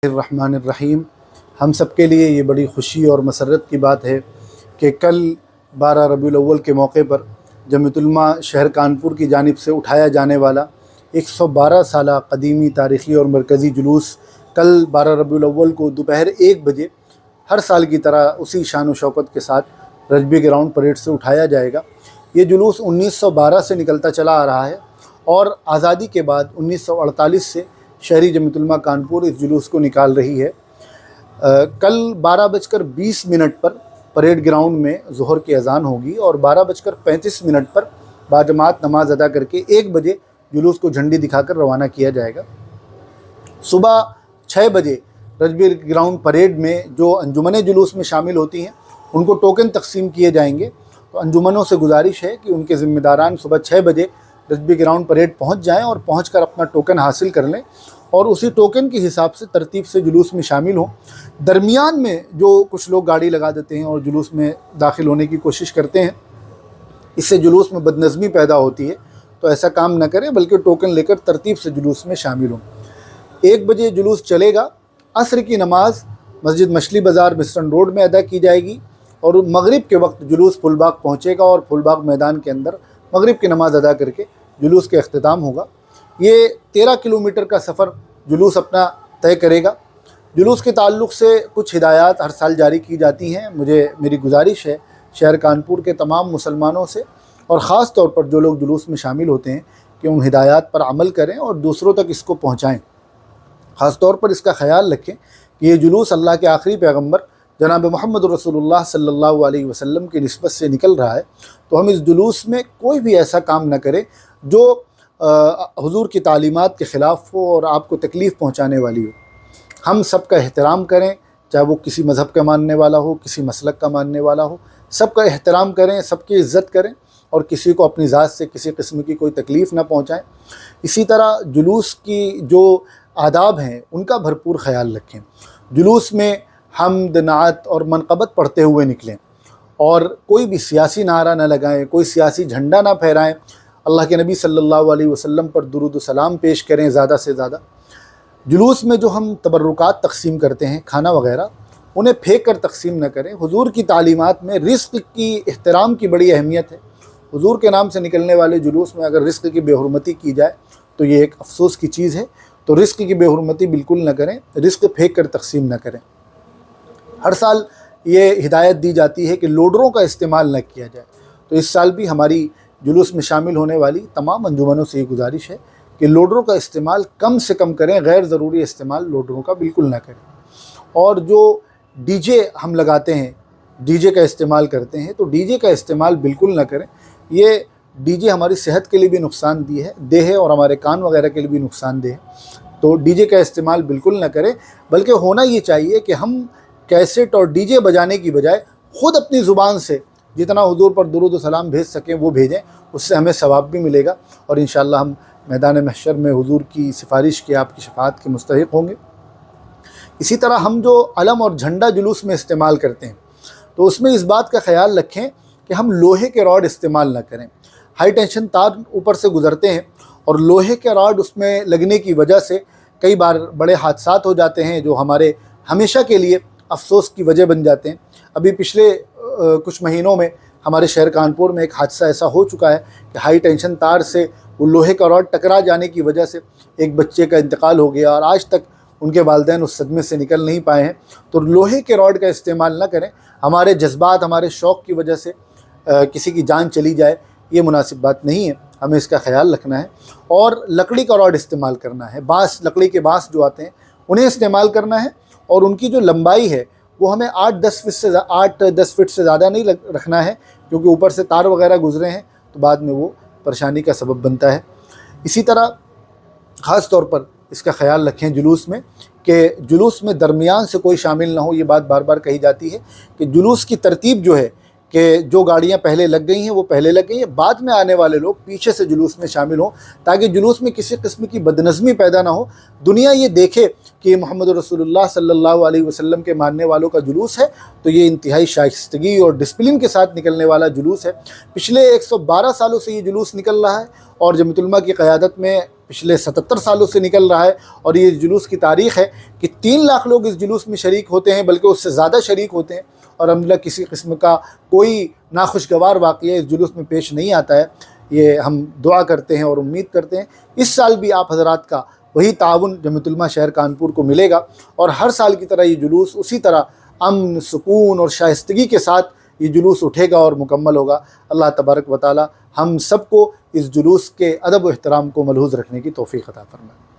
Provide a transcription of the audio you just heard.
الرحمن الرحیم۔ ہم سب کے لیے یہ بڑی خوشی اور مسرت کی بات ہے کہ کل 12 ربیع الاول کے موقع پر جمعیت علماء شہر کانپور کی جانب سے اٹھایا جانے والا 112 سالہ قدیمی تاریخی اور مرکزی جلوس کل 12 ربیع الاول کو دوپہر 1 بجے ہر سال کی طرح اسی شان و شوکت کے ساتھ رجبی گراؤنڈ پریڈ سے اٹھایا جائے گا۔ یہ جلوس 1912 سے نکلتا چلا آ رہا ہے اور آزادی کے بعد 1948 سے شہری جمعیت علماء کانپور اس جلوس کو نکال رہی ہے۔ کل 12:20 پر پریڈ گراؤنڈ میں ظہر کی اذان ہوگی اور 12:35 پر باجماعت نماز ادا کر کے 1 بجے جلوس کو جھنڈی دکھا کر روانہ کیا جائے گا۔ صبح 6 بجے رجبی گراؤنڈ پریڈ میں جو انجمنیں جلوس میں شامل ہوتی ہیں ان کو ٹوکن تقسیم کیے جائیں گے، تو انجمنوں سے گزارش ہے کہ ان کے ذمہ داران صبح 6 بجے رجبی گراؤنڈ پریڈ پہنچ جائیں اور پہنچ کر اپنا ٹوکن حاصل کر لیں اور اسی ٹوکن کے حساب سے ترتیب سے جلوس میں شامل ہوں۔ درمیان میں جو کچھ لوگ گاڑی لگا دیتے ہیں اور جلوس میں داخل ہونے کی کوشش کرتے ہیں، اس سے جلوس میں بدنظمی پیدا ہوتی ہے، تو ایسا کام نہ کریں بلکہ ٹوکن لے کر ترتیب سے جلوس میں شامل ہوں۔ 1 بجے جلوس چلے گا۔ عصر کی نماز مسجد مچھلی بازار مسٹن روڈ میں ادا کی جائے گی اور مغرب کے وقت جلوس پھول باغ پہنچے گا اور پھول باغ میدان کے اندر مغرب کی نماز ادا کر کے جلوس کا اختتام ہوگا۔ یہ 13 کلومیٹر کا سفر جلوس اپنا طے کرے گا۔ جلوس کے تعلق سے کچھ ہدایات ہر سال جاری کی جاتی ہیں۔ میری گزارش ہے شہر کانپور کے تمام مسلمانوں سے اور خاص طور پر جو لوگ جلوس میں شامل ہوتے ہیں کہ ان ہدایات پر عمل کریں اور دوسروں تک اس کو پہنچائیں۔ خاص طور پر اس کا خیال رکھیں کہ یہ جلوس اللہ کے آخری پیغمبر جناب محمد رسول اللہ صلی اللہ علیہ وسلم کی نسبت سے نکل رہا ہے، تو ہم اس جلوس میں کوئی بھی ایسا کام نہ کریں جو حضور کی تعلیمات کے خلاف ہو اور آپ کو تکلیف پہنچانے والی ہو۔ ہم سب کا احترام کریں، چاہے وہ کسی مذہب کا ماننے والا ہو، کسی مسلک کا ماننے والا ہو، سب کا احترام کریں، سب کی عزت کریں اور کسی کو اپنی ذات سے کسی قسم کی کوئی تکلیف نہ پہنچائیں۔ اسی طرح جلوس کی جو آداب ہیں ان کا بھرپور خیال رکھیں۔ جلوس میں حمد، نعت اور منقبت پڑھتے ہوئے نکلیں اور کوئی بھی سیاسی نعرہ نہ لگائیں، کوئی سیاسی جھنڈا نہ پھہرائیں۔ اللہ کے نبی صلی اللہ علیہ وسلم پر درود و سلام پیش کریں زیادہ سے زیادہ۔ جلوس میں جو ہم تبرکات تقسیم کرتے ہیں، کھانا وغیرہ، انہیں پھینک کر تقسیم نہ کریں۔ حضور کی تعلیمات میں رزق کی احترام کی بڑی اہمیت ہے۔ حضور کے نام سے نکلنے والے جلوس میں اگر رزق کی بے حرمتی کی جائے تو یہ ایک افسوس کی چیز ہے، تو رزق کی بے حرمتی بالکل نہ کریں، رزق پھینک کر تقسیم نہ کریں۔ ہر سال یہ ہدایت دی جاتی ہے کہ لوڈروں کا استعمال نہ کیا جائے، تو اس سال بھی ہماری جلوس میں شامل ہونے والی تمام انجمنوں سے یہ گزارش ہے کہ لوڈروں کا استعمال کم سے کم کریں، غیر ضروری استعمال لوڈروں کا بالکل نہ کریں۔ اور جو ڈی جے ہم لگاتے ہیں، ڈی جے کا استعمال کرتے ہیں، تو ڈی جے کا استعمال بالکل نہ کریں۔ یہ ڈی جے ہماری صحت کے لیے بھی نقصان دہ ہے اور ہمارے کان وغیرہ کے لیے بھی نقصان دہ ہے، تو ڈی جے کا استعمال بالکل نہ کریں، بلکہ ہونا یہ چاہیے کہ ہم کیسٹ اور ڈی جے بجانے کی بجائے خود اپنی زبان سے جتنا حضور پر درود و سلام بھیج سکیں وہ بھیجیں، اس سے ہمیں ثواب بھی ملے گا اور انشاءاللہ ہم میدان محشر میں حضور کی سفارش کی، آپ کی شفاعت کے مستحق ہوں گے۔ اسی طرح ہم جو علم اور جھنڈا جلوس میں استعمال کرتے ہیں تو اس میں اس بات کا خیال رکھیں کہ ہم لوہے کے راڈ استعمال نہ کریں۔ ہائی ٹینشن تار اوپر سے گزرتے ہیں اور لوہے کے راڈ اس میں لگنے کی وجہ سے کئی بار بڑے حادثات ہو جاتے ہیں جو ہمارے ہمیشہ کے لیے افسوس کی وجہ بن جاتے ہیں۔ ابھی پچھلے کچھ مہینوں میں ہمارے شہر کانپور میں ایک حادثہ ایسا ہو چکا ہے کہ ہائی ٹینشن تار سے وہ لوہے کا راڈ ٹکرا جانے کی وجہ سے ایک بچے کا انتقال ہو گیا اور آج تک ان کے والدین اس صدمے سے نکل نہیں پائے ہیں۔ تو لوہے کے راڈ کا استعمال نہ کریں، ہمارے جذبات، ہمارے شوق کی وجہ سے کسی کی جان چلی جائے، یہ مناسب بات نہیں ہے، ہمیں اس کا خیال رکھنا ہے۔ اور لکڑی کا راڈ استعمال کرنا ہے، لکڑی کے بانس جو آتے ہیں انہیں استعمال کرنا ہے اور ان کی جو لمبائی ہے وہ ہمیں 8-10 فٹ سے زیادہ نہیں رکھنا ہے، کیونکہ اوپر سے تار وغیرہ گزرے ہیں تو بعد میں وہ پریشانی کا سبب بنتا ہے۔ اسی طرح خاص طور پر اس کا خیال رکھیں جلوس میں کہ جلوس میں درمیان سے کوئی شامل نہ ہو۔ یہ بات بار بار کہی جاتی ہے کہ جلوس کی ترتیب جو ہے کہ جو گاڑیاں پہلے لگ گئی ہیں وہ پہلے لگ گئی ہیں، بعد میں آنے والے لوگ پیچھے سے جلوس میں شامل ہوں تاکہ جلوس میں کسی قسم کی بدنظمی پیدا نہ ہو، دنیا یہ دیکھے کہ یہ محمد رسول اللہ صلی اللہ علیہ وسلم کے ماننے والوں کا جلوس ہے، تو یہ انتہائی شائستگی اور ڈسپلن کے ساتھ نکلنے والا جلوس ہے۔ پچھلے 112 سالوں سے یہ جلوس نکل رہا ہے اور جمعیت علماء کی قیادت میں پچھلے 77 سالوں سے نکل رہا ہے، اور یہ جلوس کی تاریخ ہے کہ 3 لاکھ لوگ اس جلوس میں شریک ہوتے ہیں، بلکہ اس سے زیادہ شریک ہوتے ہیں، اور الحمدللہ کسی قسم کا کوئی ناخوشگوار واقعہ اس جلوس میں پیش نہیں آتا ہے۔ یہ ہم دعا کرتے ہیں اور امید کرتے ہیں اس سال بھی آپ حضرات کا وہی تعاون جمعیت علماء شہر کانپور کو ملے گا، اور ہر سال کی طرح یہ جلوس اسی طرح امن، سکون اور شائستگی کے ساتھ یہ جلوس اٹھے گا اور مکمل ہوگا۔ اللہ تبارک و تعالی ہم سب کو اس جلوس کے ادب و احترام کو ملحوظ رکھنے کی توفیق عطا فرمائے۔